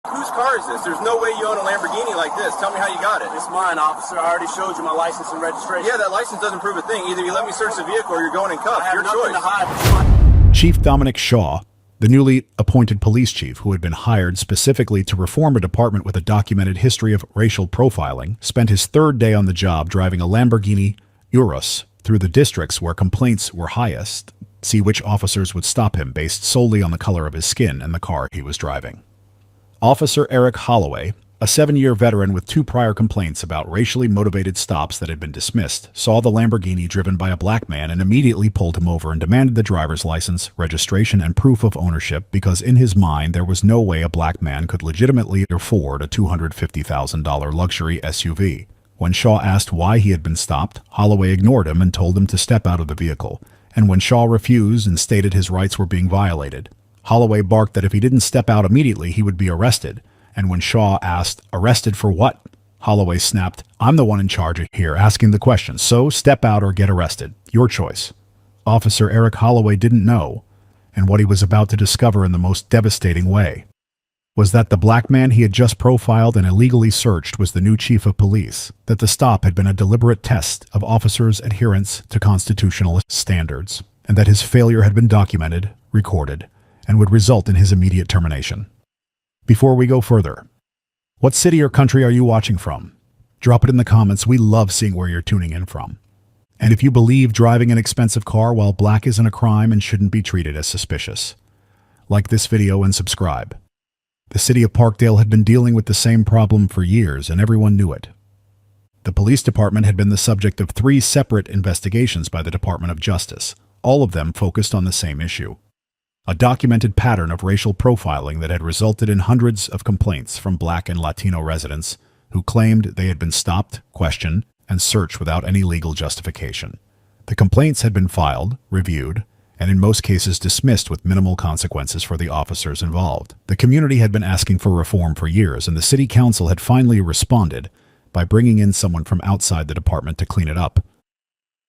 Whose car is this? There's no way you own a Lamborghini like this. Tell me how you got it. It's mine, officer. I already showed you my license and registration. Yeah, that license doesn't prove a thing. Either you let me search the vehicle or you're going in cuffs. I have Your nothing choice. to hide. Chief Dominic Shaw, the newly appointed police chief who had been hired specifically to reform a department with a documented history of racial profiling, spent his third day on the job driving a Lamborghini Urus through the districts where complaints were highest, see which officers would stop him based solely on the color of his skin and the car he was driving. Officer Eric Holloway, a 7-year veteran with 2 prior complaints about racially motivated stops that had been dismissed, saw the Lamborghini driven by a black man and immediately pulled him over and demanded the driver's license, registration, and proof of ownership because in his mind there was no way a black man could legitimately afford a $250,000 luxury SUV. When Shaw asked why he had been stopped, Holloway ignored him and told him to step out of the vehicle, and when Shaw refused and stated his rights were being violated, Holloway barked that if he didn't step out immediately he would be arrested. And when Shaw asked, "Arrested for what?" Holloway snapped, "I'm the one in charge here asking the question, so step out or get arrested. Your choice." Officer Eric Holloway didn't know, and what he was about to discover in the most devastating way, was that the black man he had just profiled and illegally searched was the new chief of police, that the stop had been a deliberate test of officers' adherence to constitutional standards, and that his failure had been documented, recorded, and would result in his immediate termination. Before we go further, what city or country are you watching from? Drop it in the comments. We love seeing where you're tuning in from. And if you believe driving an expensive car while black isn't a crime and shouldn't be treated as suspicious, like this video and subscribe. The city of Parkdale had been dealing with the same problem for years and everyone knew it. The police department had been the subject of 3 separate investigations by the Department of Justice, all of them focused on the same issue. A documented pattern of racial profiling that had resulted in hundreds of complaints from black and Latino residents who claimed they had been stopped, questioned, and searched without any legal justification. The complaints had been filed, reviewed, and in most cases dismissed with minimal consequences for the officers involved. The community had been asking for reform for years, and the city council had finally responded by bringing in someone from outside the department to clean it up.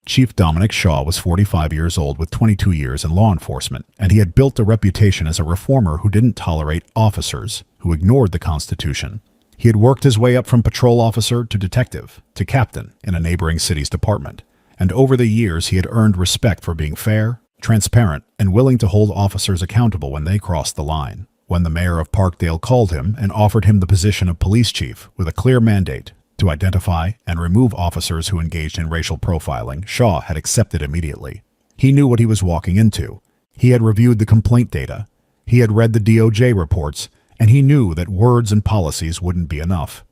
Chief Dominic Shaw was 45 years old with 22 years in law enforcement, and he had built a reputation as a reformer who didn't tolerate officers who ignored the Constitution. He had worked his way up from patrol officer to detective to captain in a neighboring city's department, and over the years he had earned respect for being fair, transparent, and willing to hold officers accountable when they crossed the line. When the mayor of Parkdale called him and offered him the position of police chief with a clear mandate to identify and remove officers who engaged in racial profiling, Shaw had accepted immediately. He knew what he was walking into. He had reviewed the complaint data, he had read the DOJ reports, and he knew that words and policies wouldn't be enough.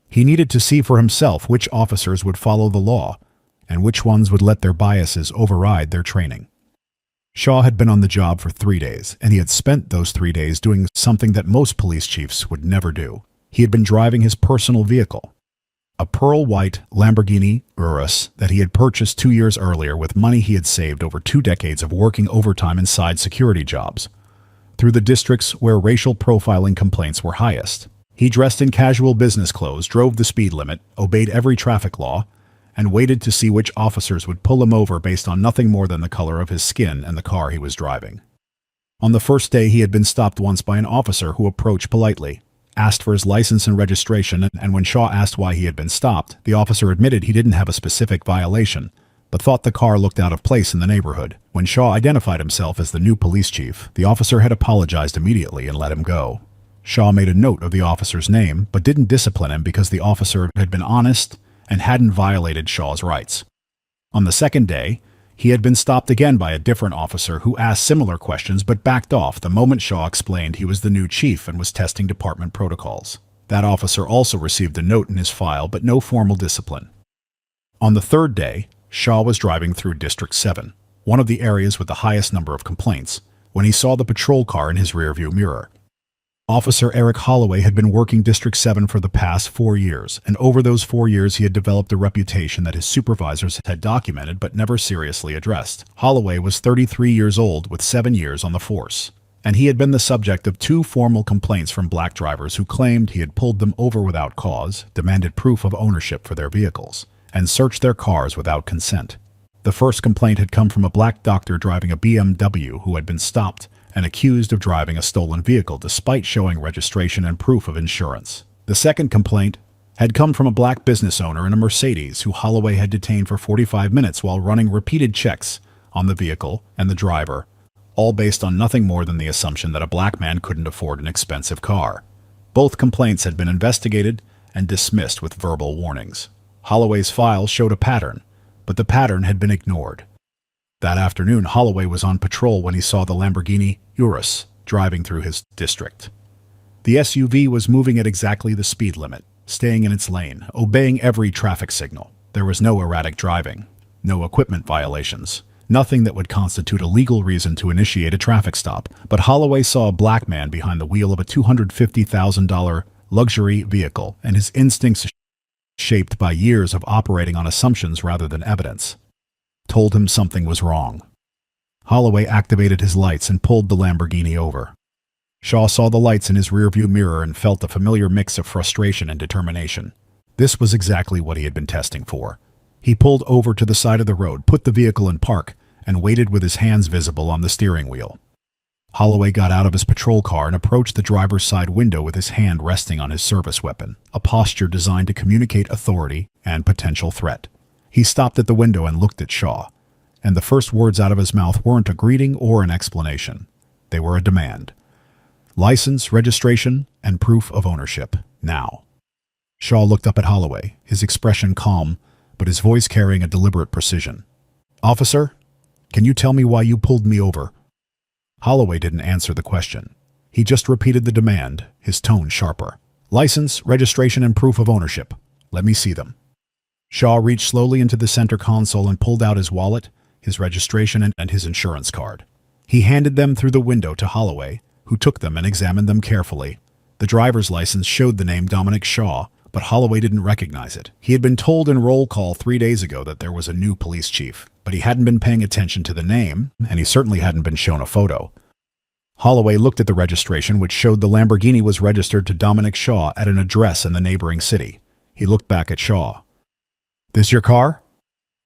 He needed to see for himself which officers would follow the law, and which ones would let their biases override their training. Shaw had been on the job for 3 days, and he had spent those 3 days doing something that most police chiefs would never do. He had been driving his personal vehicle, a pearl-white Lamborghini Urus that he had purchased 2 years earlier with money he had saved over 2 decades of working overtime inside security jobs, through the districts where racial profiling complaints were highest. He dressed in casual business clothes, drove the speed limit, obeyed every traffic law, and waited to see which officers would pull him over based on nothing more than the color of his skin and the car he was driving. On the first day, he had been stopped once by an officer who approached politely, asked for his license and registration, and when Shaw asked why he had been stopped, the officer admitted he didn't have a specific violation, but thought the car looked out of place in the neighborhood. When Shaw identified himself as the new police chief, the officer had apologized immediately and let him go. Shaw made a note of the officer's name, but didn't discipline him because the officer had been honest and hadn't violated Shaw's rights. On the second day, he had been stopped again by a different officer who asked similar questions but backed off the moment Shaw explained he was the new chief and was testing department protocols. That officer also received a note in his file but no formal discipline. On the third day, Shaw was driving through District 7, one of the areas with the highest number of complaints, when he saw the patrol car in his rearview mirror. Officer Eric Holloway had been working District 7 for the past 4 years, and over those 4 years he had developed a reputation that his supervisors had documented but never seriously addressed. Holloway was 33 years old with 7 years on the force, and he had been the subject of 2 formal complaints from black drivers who claimed he had pulled them over without cause, demanded proof of ownership for their vehicles, and searched their cars without consent. The first complaint had come from a black doctor driving a BMW who had been stopped and accused of driving a stolen vehicle despite showing registration and proof of insurance. The second complaint had come from a black business owner in a Mercedes who Holloway had detained for 45 minutes while running repeated checks on the vehicle and the driver, all based on nothing more than the assumption that a black man couldn't afford an expensive car. Both complaints had been investigated and dismissed with verbal warnings. Holloway's file showed a pattern, but the pattern had been ignored. That afternoon, Holloway was on patrol when he saw the Lamborghini Urus driving through his district. The SUV was moving at exactly the speed limit, staying in its lane, obeying every traffic signal. There was no erratic driving, no equipment violations, nothing that would constitute a legal reason to initiate a traffic stop. But Holloway saw a black man behind the wheel of a $250,000 luxury vehicle, and his instincts, shaped by years of operating on assumptions rather than evidence, told him something was wrong. Holloway activated his lights and pulled the Lamborghini over. Shaw saw the lights in his rearview mirror and felt a familiar mix of frustration and determination. This was exactly what he had been testing for. He pulled over to the side of the road, put the vehicle in park, and waited with his hands visible on the steering wheel. Holloway got out of his patrol car and approached the driver's side window with his hand resting on his service weapon, a posture designed to communicate authority and potential threat. He stopped at the window and looked at Shaw, and the first words out of his mouth weren't a greeting or an explanation. They were a demand. License, registration, and proof of ownership, now. Shaw looked up at Holloway, his expression calm, but his voice carrying a deliberate precision. "Officer, can you tell me why you pulled me over?" Holloway didn't answer the question. He just repeated the demand, his tone sharper. "License, registration, and proof of ownership. Let me see them." Shaw reached slowly into the center console and pulled out his wallet, his registration, and his insurance card. He handed them through the window to Holloway, who took them and examined them carefully. The driver's license showed the name Dominic Shaw, but Holloway didn't recognize it. He had been told in roll call 3 days ago that there was a new police chief, but he hadn't been paying attention to the name, and he certainly hadn't been shown a photo. Holloway looked at the registration, which showed the Lamborghini was registered to Dominic Shaw at an address in the neighboring city. He looked back at Shaw. "This your car?"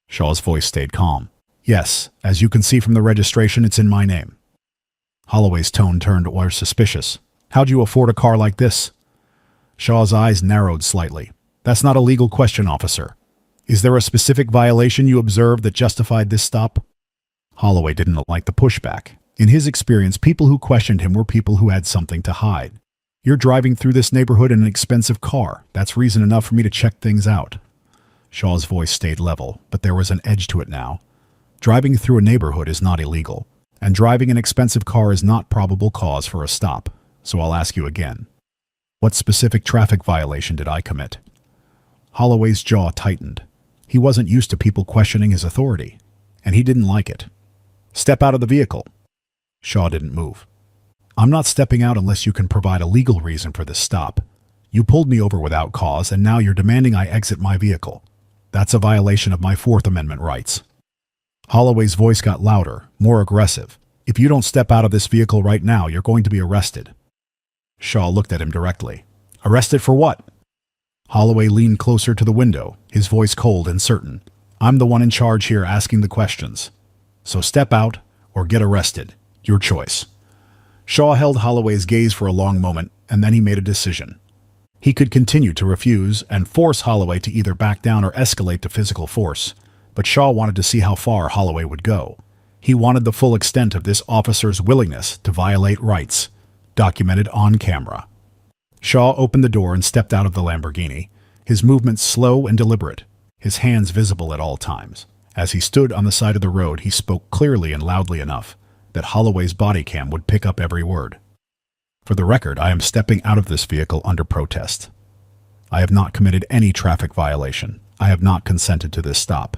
Shaw's voice stayed calm. "Yes, as you can see from the registration, it's in my name." Holloway's tone turned more suspicious. "How'd you afford a car like this?" Shaw's eyes narrowed slightly. "That's not a legal question, officer. Is there a specific violation you observed that justified this stop?" Holloway didn't like the pushback. In his experience, people who questioned him were people who had something to hide. "You're driving through this neighborhood in an expensive car. That's reason enough for me to check things out." Shaw's voice stayed level, but there was an edge to it now. Driving through a neighborhood is not illegal, and driving an expensive car is not probable cause for a stop. So I'll ask you again. What specific traffic violation did I commit? Holloway's jaw tightened. He wasn't used to people questioning his authority, and he didn't like it. "Step out of the vehicle." Shaw didn't move. "I'm not stepping out unless you can provide a legal reason for this stop. You pulled me over without cause, and now you're demanding I exit my vehicle. That's a violation of my Fourth Amendment rights." Holloway's voice got louder, more aggressive. "If you don't step out of this vehicle right now, you're going to be arrested." Shaw looked at him directly. "Arrested for what?" Holloway leaned closer to the window, his voice cold and certain. "I'm the one in charge here asking the questions. So step out or get arrested. Your choice." Shaw held Holloway's gaze for a long moment, and then he made a decision. He could continue to refuse and force Holloway to either back down or escalate to physical force, but Shaw wanted to see how far Holloway would go. He wanted the full extent of this officer's willingness to violate rights, documented on camera. Shaw opened the door and stepped out of the Lamborghini, his movements slow and deliberate, his hands visible at all times. As he stood on the side of the road, he spoke clearly and loudly enough that Holloway's body cam would pick up every word. "For the record, I am stepping out of this vehicle under protest. I have not committed any traffic violation. I have not consented to this stop,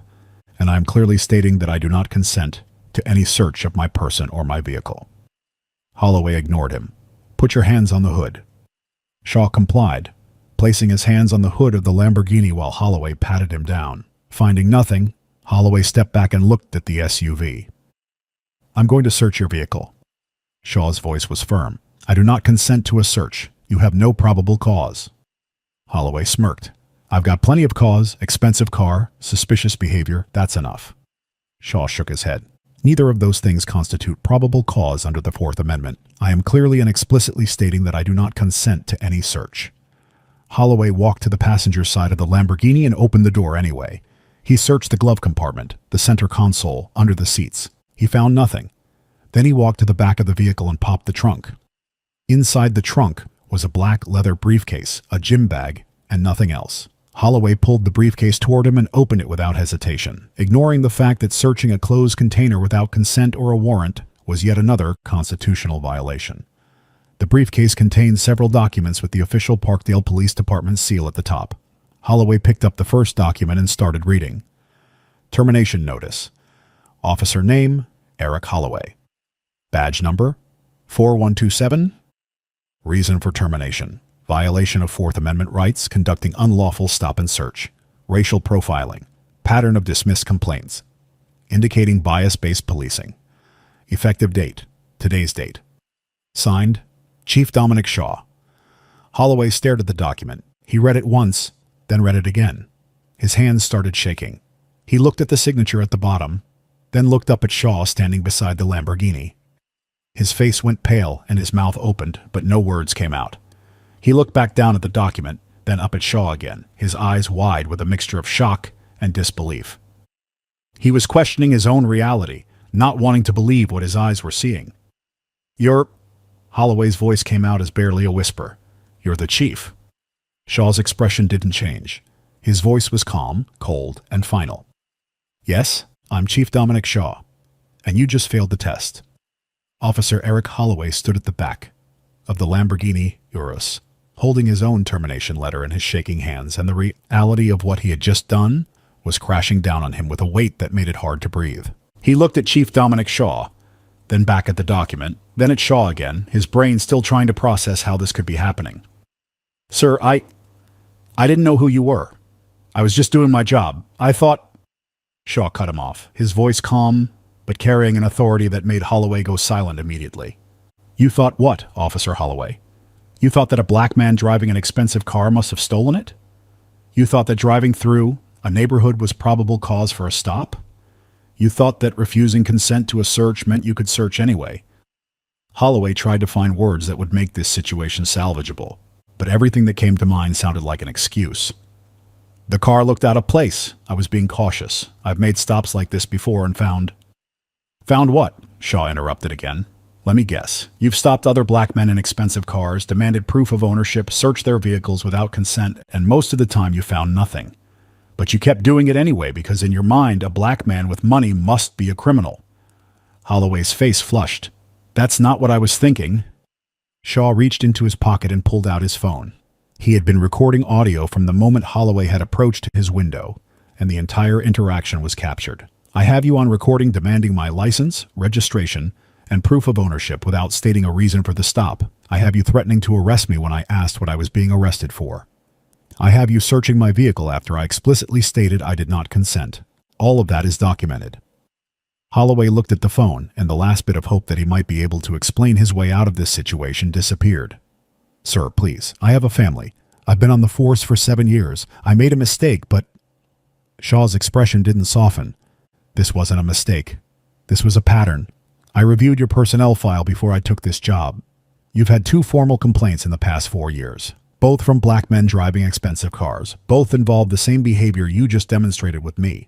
and I am clearly stating that I do not consent to any search of my person or my vehicle." Holloway ignored him. "Put your hands on the hood." Shaw complied, placing his hands on the hood of the Lamborghini while Holloway patted him down. Finding nothing, Holloway stepped back and looked at the SUV. "I'm going to search your vehicle." Shaw's voice was firm. "I do not consent to a search. You have no probable cause." Holloway smirked. "I've got plenty of cause, expensive car, suspicious behavior, that's enough." Shaw shook his head. Neither of those things constitute probable cause under the Fourth Amendment. I am clearly and explicitly stating that I do not consent to any search. Holloway walked to the passenger side of the Lamborghini and opened the door anyway. He searched the glove compartment, the center console, under the seats. He found nothing. Then he walked to the back of the vehicle and popped the trunk. Inside the trunk was a black leather briefcase, a gym bag, and nothing else. Holloway pulled the briefcase toward him and opened it without hesitation, ignoring the fact that searching a closed container without consent or a warrant was yet another constitutional violation. The briefcase contained several documents with the official Parkdale Police Department seal at the top. Holloway picked up the first document and started reading. Termination notice. Officer name, Eric Holloway. Badge number, 4127. Reason for termination. Violation of Fourth Amendment rights, conducting unlawful stop and search. Racial profiling. Pattern of dismissed complaints. Indicating bias-based policing. Effective date. Today's date. Signed, Chief Dominic Shaw. Holloway stared at the document. He read it once, then read it again. His hands started shaking. He looked at the signature at the bottom, then looked up at Shaw standing beside the Lamborghini. His face went pale and his mouth opened, but no words came out. He looked back down at the document, then up at Shaw again, his eyes wide with a mixture of shock and disbelief. He was questioning his own reality, not wanting to believe what his eyes were seeing. "You're—" Holloway's voice came out as barely a whisper. "You're the chief." Shaw's expression didn't change. His voice was calm, cold, and final. "Yes, I'm Chief Dominic Shaw, and you just failed the test." Officer Eric Holloway stood at the back of the Lamborghini Urus, holding his own termination letter in his shaking hands, and the reality of what he had just done was crashing down on him with a weight that made it hard to breathe. He looked at Chief Dominic Shaw, then back at the document, then at Shaw again, his brain still trying to process how this could be happening. "Sir, I didn't know who you were. I was just doing my job. I thought—" Shaw cut him off, his voice calm, but carrying an authority that made Holloway go silent immediately. "You thought what, Officer Holloway? You thought that a black man driving an expensive car must have stolen it? You thought that driving through a neighborhood was probable cause for a stop? You thought that refusing consent to a search meant you could search anyway?" Holloway tried to find words that would make this situation salvageable, but everything that came to mind sounded like an excuse. "The car looked out of place. I was being cautious. I've made stops like this before and found—" "Found what?" Shaw interrupted again. "Let me guess. You've stopped other black men in expensive cars, demanded proof of ownership, searched their vehicles without consent, and most of the time you found nothing. But you kept doing it anyway because in your mind, a black man with money must be a criminal." Holloway's face flushed. "That's not what I was thinking." Shaw reached into his pocket and pulled out his phone. He had been recording audio from the moment Holloway had approached his window, and the entire interaction was captured. "I have you on recording demanding my license, registration, and proof of ownership without stating a reason for the stop. I have you threatening to arrest me when I asked what I was being arrested for. I have you searching my vehicle after I explicitly stated I did not consent. All of that is documented." Holloway looked at the phone, and the last bit of hope that he might be able to explain his way out of this situation disappeared. "Sir, please, I have a family. I've been on the force for 7 years. I made a mistake, but—" Shaw's expression didn't soften. "This wasn't a mistake. This was a pattern. I reviewed your personnel file before I took this job. You've had 2 formal complaints in the past 4 years, both from black men driving expensive cars. Both involved the same behavior you just demonstrated with me.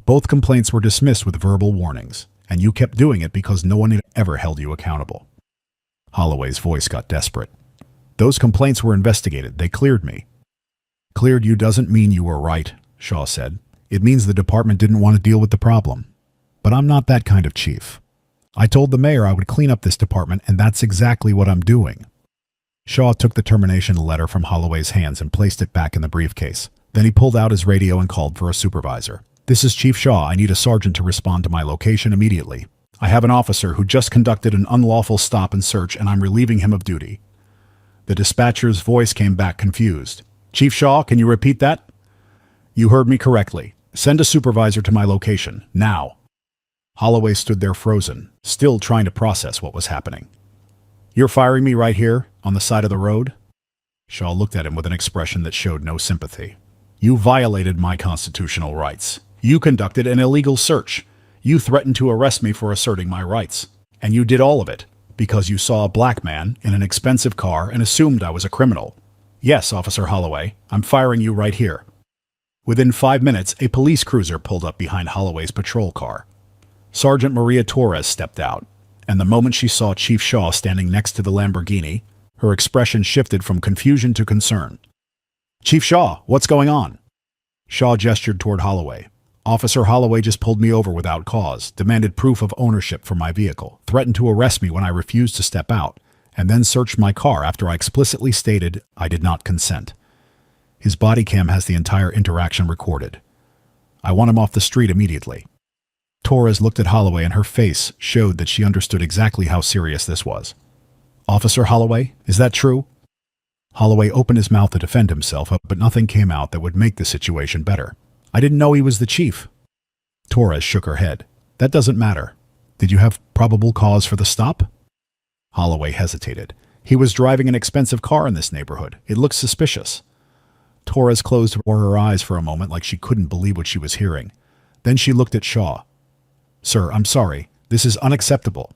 Both complaints were dismissed with verbal warnings, and you kept doing it because no one had ever held you accountable." Holloway's voice got desperate. "Those complaints were investigated. They cleared me." "Cleared you doesn't mean you were right," Shaw said. "It means the department didn't want to deal with the problem. But I'm not that kind of chief. I told the mayor I would clean up this department, and that's exactly what I'm doing." Shaw took the termination letter from Holloway's hands and placed it back in the briefcase. Then he pulled out his radio and called for a supervisor. "This is Chief Shaw. I need a sergeant to respond to my location immediately. I have an officer who just conducted an unlawful stop and search, and I'm relieving him of duty." The dispatcher's voice came back confused. "Chief Shaw, can you repeat that?" "You heard me correctly. Send a supervisor to my location, now." Holloway stood there frozen, still trying to process what was happening. "You're firing me right here, on the side of the road?" Shaw looked at him with an expression that showed no sympathy. "You violated my constitutional rights. You conducted an illegal search. You threatened to arrest me for asserting my rights. And you did all of it because you saw a black man in an expensive car and assumed I was a criminal. Yes, Officer Holloway, I'm firing you right here. Within 5 minutes, a police cruiser pulled up behind Holloway's patrol car. Sergeant Maria Torres stepped out, and the moment she saw Chief Shaw standing next to the Lamborghini, her expression shifted from confusion to concern. Chief Shaw, what's going on? Shaw gestured toward Holloway. Officer Holloway just pulled me over without cause, demanded proof of ownership for my vehicle, threatened to arrest me when I refused to step out, and then searched my car after I explicitly stated I did not consent. His body cam has the entire interaction recorded. I want him off the street immediately. Torres looked at Holloway and her face showed that she understood exactly how serious this was. Officer Holloway, is that true? Holloway opened his mouth to defend himself, but nothing came out that would make the situation better. I didn't know he was the chief. Torres shook her head. That doesn't matter. Did you have probable cause for the stop? Holloway hesitated. He was driving an expensive car in this neighborhood. It looked suspicious. Torres closed her eyes for a moment like she couldn't believe what she was hearing. Then she looked at Shaw. Sir, I'm sorry. This is unacceptable.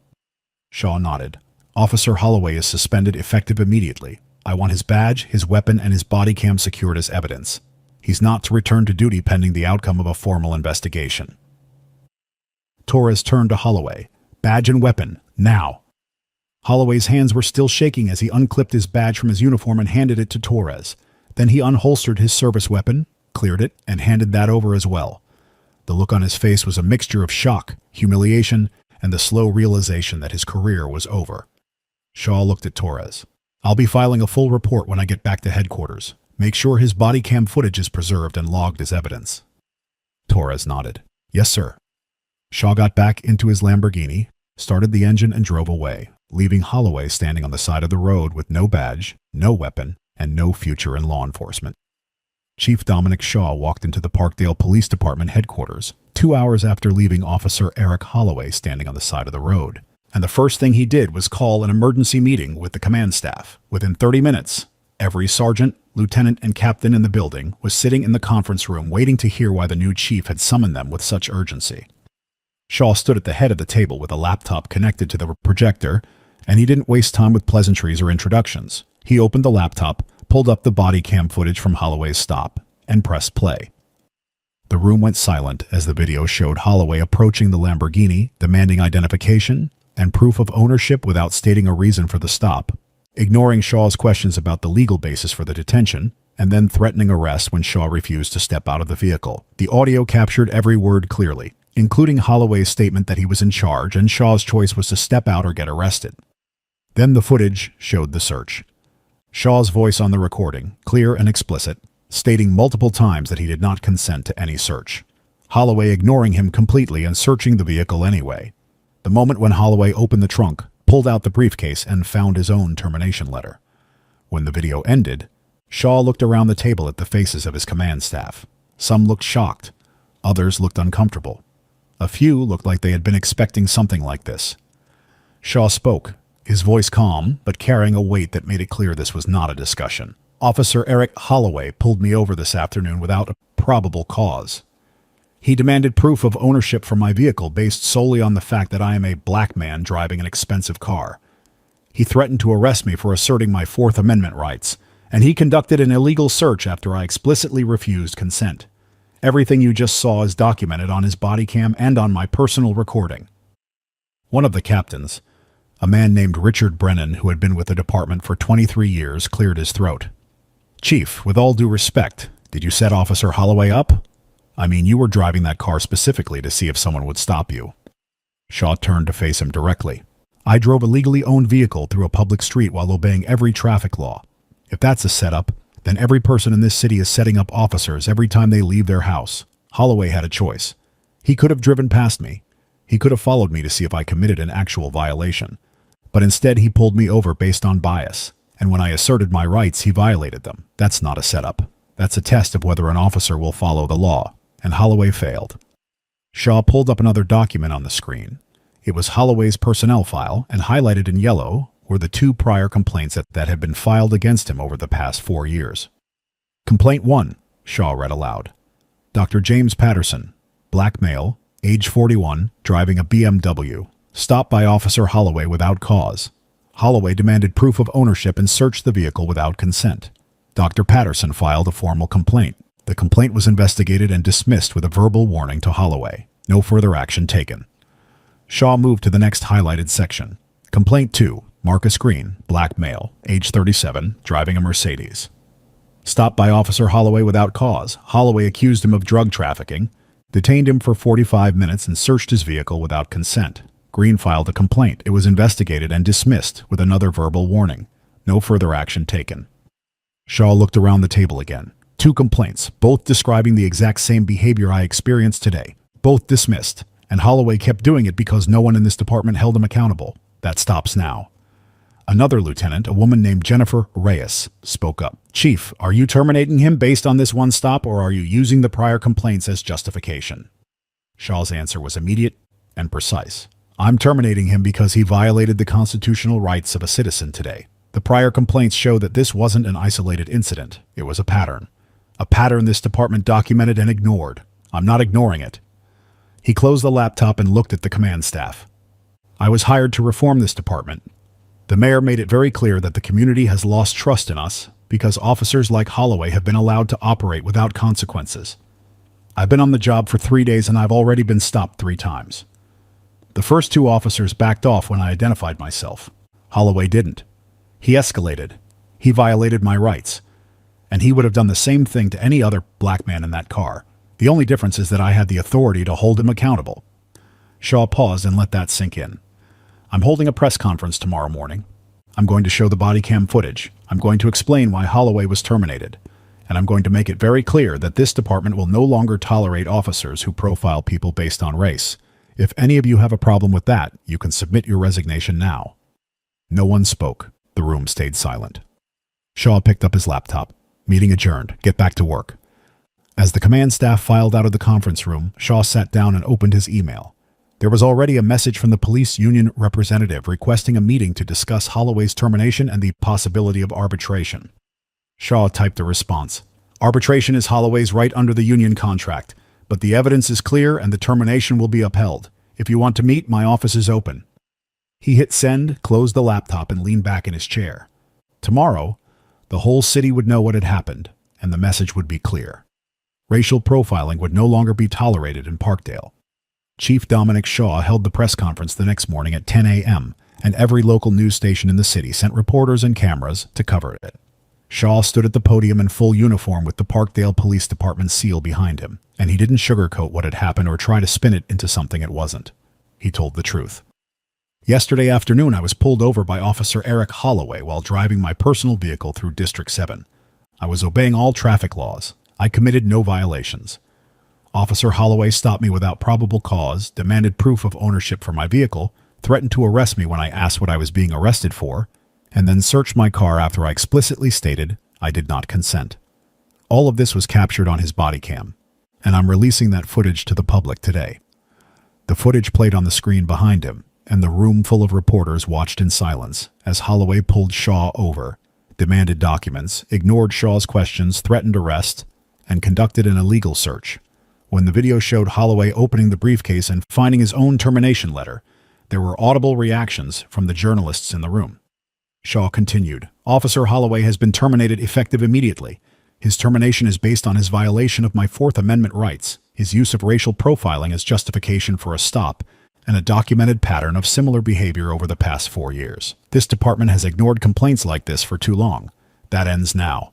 Shaw nodded. Officer Holloway is suspended effective immediately. I want his badge, his weapon, and his body cam secured as evidence. He's not to return to duty pending the outcome of a formal investigation. Torres turned to Holloway. Badge and weapon, now. Holloway's hands were still shaking as he unclipped his badge from his uniform and handed it to Torres. Then he unholstered his service weapon, cleared it, and handed that over as well. The look on his face was a mixture of shock, humiliation, and the slow realization that his career was over. Shaw looked at Torres. I'll be filing a full report when I get back to headquarters. Make sure his body cam footage is preserved and logged as evidence. Torres nodded. Yes, sir. Shaw got back into his Lamborghini, started the engine and drove away, leaving Holloway standing on the side of the road with no badge, no weapon, and no future in law enforcement. Chief Dominic Shaw walked into the Parkdale Police Department headquarters 2 hours after leaving Officer Eric Holloway standing on the side of the road. And the first thing he did was call an emergency meeting with the command staff. Within 30 minutes, every sergeant, lieutenant, and captain in the building was sitting in the conference room waiting to hear why the new chief had summoned them with such urgency. Shaw stood at the head of the table with a laptop connected to the projector, and he didn't waste time with pleasantries or introductions. He opened the laptop, pulled up the body cam footage from Holloway's stop, and pressed play. The room went silent as the video showed Holloway approaching the Lamborghini, demanding identification and proof of ownership without stating a reason for the stop, ignoring Shaw's questions about the legal basis for the detention, and then threatening arrest when Shaw refused to step out of the vehicle. The audio captured every word clearly, including Holloway's statement that he was in charge and Shaw's choice was to step out or get arrested. Then the footage showed the search. Shaw's voice on the recording, clear and explicit, stating multiple times that he did not consent to any search. Holloway ignoring him completely and searching the vehicle anyway. The moment when Holloway opened the trunk, pulled out the briefcase, and found his own termination letter. When the video ended, Shaw looked around the table at the faces of his command staff. Some looked shocked. Others looked uncomfortable. A few looked like they had been expecting something like this. Shaw spoke, his voice calm, but carrying a weight that made it clear this was not a discussion. Officer Eric Holloway pulled me over this afternoon without a probable cause. He demanded proof of ownership for my vehicle based solely on the fact that I am a black man driving an expensive car. He threatened to arrest me for asserting my Fourth Amendment rights, and he conducted an illegal search after I explicitly refused consent. Everything you just saw is documented on his body cam and on my personal recording. One of the captains, a man named Richard Brennan who had been with the department for 23 years, cleared his throat. Chief, with all due respect, did you set Officer Holloway up? I mean, you were driving that car specifically to see if someone would stop you. Shaw turned to face him directly. I drove a legally owned vehicle through a public street while obeying every traffic law. If that's a setup, then every person in this city is setting up officers every time they leave their house. Holloway had a choice. He could have driven past me. He could have followed me to see if I committed an actual violation. But instead he pulled me over based on bias. And when I asserted my rights, he violated them. That's not a setup. That's a test of whether an officer will follow the law. And Holloway failed. Shaw pulled up another document on the screen. It was Holloway's personnel file, and highlighted in yellow were the 2 prior complaints that had been filed against him over the past 4 years. Complaint 1, Shaw read aloud. Dr. James Patterson, black male, age 41, driving a BMW, stopped by Officer Holloway without cause. Holloway demanded proof of ownership and searched the vehicle without consent. Dr. Patterson filed a formal complaint. The complaint was investigated and dismissed with a verbal warning to Holloway. No further action taken. Shaw moved to the next highlighted section. Complaint 2. Marcus Green, black male, age 37, driving a Mercedes. Stopped by Officer Holloway without cause. Holloway accused him of drug trafficking, detained him for 45 minutes and searched his vehicle without consent. Green filed a complaint. It was investigated and dismissed with another verbal warning. No further action taken. Shaw looked around the table again. 2 complaints, both describing the exact same behavior I experienced today. Both dismissed, and Holloway kept doing it because no one in this department held him accountable. That stops now. Another lieutenant, a woman named Jennifer Reyes, spoke up. Chief, are you terminating him based on this one stop, or are you using the prior complaints as justification? Shaw's answer was immediate and precise. I'm terminating him because he violated the constitutional rights of a citizen today. The prior complaints show that this wasn't an isolated incident. It was a pattern. A pattern this department documented and ignored. I'm not ignoring it. He closed the laptop and looked at the command staff. I was hired to reform this department. The mayor made it very clear that the community has lost trust in us because officers like Holloway have been allowed to operate without consequences. I've been on the job for 3 days and I've already been stopped 3 times. The first 2 officers backed off when I identified myself. Holloway didn't. He escalated. He violated my rights. And he would have done the same thing to any other black man in that car. The only difference is that I had the authority to hold him accountable. Shaw paused and let that sink in. I'm holding a press conference tomorrow morning. I'm going to show the body cam footage. I'm going to explain why Holloway was terminated. And I'm going to make it very clear that this department will no longer tolerate officers who profile people based on race. If any of you have a problem with that, you can submit your resignation now. No one spoke. The room stayed silent. Shaw picked up his laptop. Meeting adjourned. Get back to work. As the command staff filed out of the conference room, Shaw sat down and opened his email. There was already a message from the police union representative requesting a meeting to discuss Holloway's termination and the possibility of arbitration. Shaw typed a response. Arbitration is Holloway's right under the union contract, but the evidence is clear and the termination will be upheld. If you want to meet, my office is open. He hit send, closed the laptop, and leaned back in his chair. Tomorrow, the whole city would know what had happened, and the message would be clear. Racial profiling would no longer be tolerated in Parkdale. Chief Dominic Shaw held the press conference the next morning at 10 a.m., and every local news station in the city sent reporters and cameras to cover it. Shaw stood at the podium in full uniform with the Parkdale Police Department seal behind him, and he didn't sugarcoat what had happened or try to spin it into something it wasn't. He told the truth. Yesterday afternoon, I was pulled over by Officer Eric Holloway while driving my personal vehicle through District 7. I was obeying all traffic laws. I committed no violations. Officer Holloway stopped me without probable cause, demanded proof of ownership for my vehicle, threatened to arrest me when I asked what I was being arrested for, and then searched my car after I explicitly stated I did not consent. All of this was captured on his body cam, and I'm releasing that footage to the public today. The footage played on the screen behind him, and the room full of reporters watched in silence as Holloway pulled Shaw over, demanded documents, ignored Shaw's questions, threatened arrest, and conducted an illegal search. When the video showed Holloway opening the briefcase and finding his own termination letter, there were audible reactions from the journalists in the room. Shaw continued, Officer Holloway has been terminated effective immediately. His termination is based on his violation of my Fourth Amendment rights, his use of racial profiling as justification for a stop, and a documented pattern of similar behavior over the past 4 years. This department has ignored complaints like this for too long. That ends now.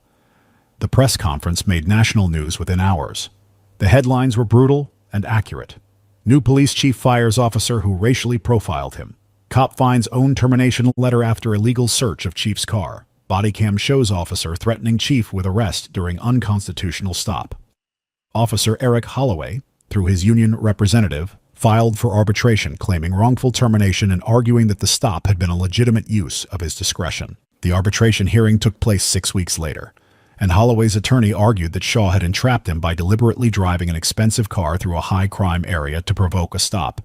The press conference made national news within hours. The headlines were brutal and accurate. New police chief fires officer who racially profiled him. Cop finds own termination letter after illegal search of chief's car. Body cam shows officer threatening chief with arrest during unconstitutional stop. Officer Eric Holloway, through his union representative, filed for arbitration claiming wrongful termination and arguing that the stop had been a legitimate use of his discretion. The arbitration hearing took place 6 weeks later, and Holloway's attorney argued that Shaw had entrapped him by deliberately driving an expensive car through a high-crime area to provoke a stop.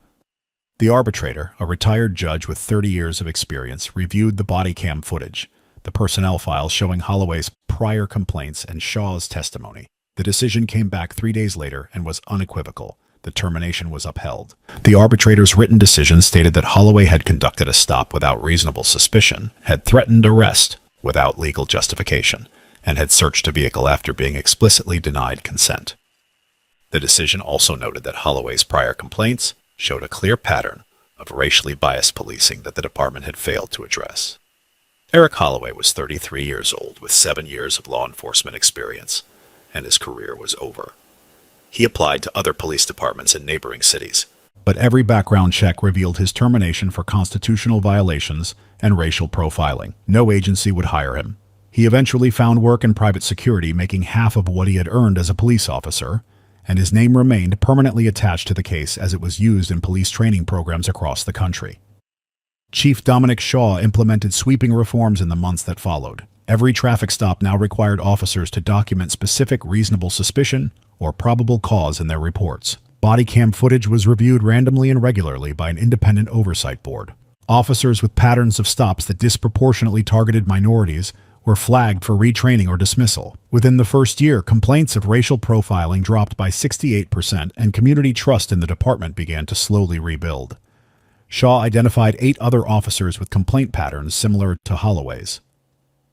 The arbitrator, a retired judge with 30 years of experience, reviewed the body cam footage, the personnel files showing Holloway's prior complaints and Shaw's testimony. The decision came back 3 days later and was unequivocal. the termination was upheld. The arbitrator's written decision stated that Holloway had conducted a stop without reasonable suspicion, had threatened arrest without legal justification, and had searched a vehicle after being explicitly denied consent. The decision also noted that Holloway's prior complaints showed a clear pattern of racially biased policing that the department had failed to address. Eric Holloway was 33 years old with 7 years of law enforcement experience, and his career was over. He applied to other police departments in neighboring cities, but every background check revealed his termination for constitutional violations and racial profiling. No agency would hire him. He eventually found work in private security, making half of what he had earned as a police officer, and his name remained permanently attached to the case as it was used in police training programs across the country. Chief Dominic Shaw implemented sweeping reforms in the months that followed. Every traffic stop now required officers to document specific reasonable suspicion or probable cause in their reports. Body cam footage was reviewed randomly and regularly by an independent oversight board. Officers with patterns of stops that disproportionately targeted minorities were flagged for retraining or dismissal. Within the first year, complaints of racial profiling dropped by 68%, and community trust in the department began to slowly rebuild. Shaw identified 8 other officers with complaint patterns similar to Holloway's.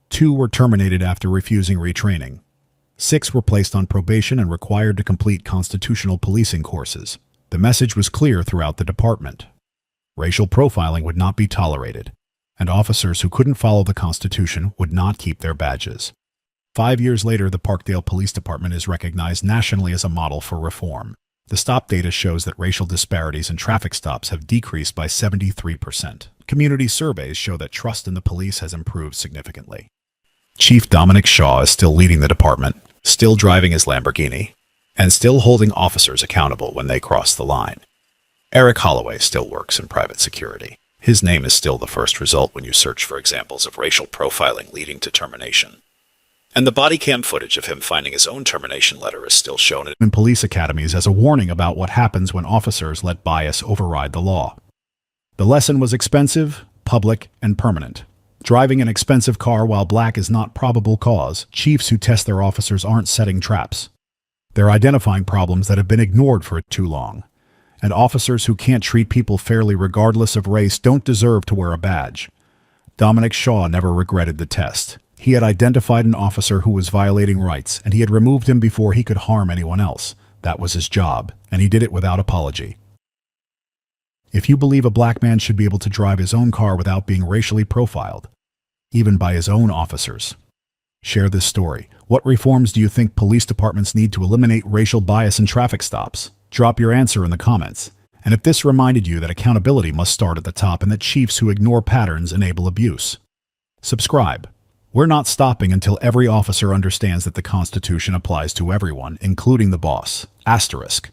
2 were terminated after refusing retraining. 6 were placed on probation and required to complete constitutional policing courses. The message was clear throughout the department. Racial profiling would not be tolerated, and officers who couldn't follow the Constitution would not keep their badges. 5 years later, the Parkdale Police Department is recognized nationally as a model for reform. The stop data shows that racial disparities in traffic stops have decreased by 73%. Community surveys show that trust in the police has improved significantly. Chief Dominic Shaw is still leading the department, still driving his Lamborghini, and still holding officers accountable when they cross the line. Eric Holloway still works in private security. His name is still the first result when you search for examples of racial profiling leading to termination. And the body cam footage of him finding his own termination letter is still shown in police academies as a warning about what happens when officers let bias override the law. The lesson was expensive, public, and permanent. Driving an expensive car while black is not probable cause. Chiefs who test their officers aren't setting traps. They're identifying problems that have been ignored for too long. And officers who can't treat people fairly regardless of race don't deserve to wear a badge. Dominic Shaw never regretted the test. He had identified an officer who was violating rights, and he had removed him before he could harm anyone else. That was his job, and he did it without apology. If you believe a black man should be able to drive his own car without being racially profiled, even by his own officers, share this story. What reforms do you think police departments need to eliminate racial bias in traffic stops? Drop your answer in the comments. And if this reminded you that accountability must start at the top and that chiefs who ignore patterns enable abuse, subscribe. We're not stopping until every officer understands that the Constitution applies to everyone, including the boss. Asterisk.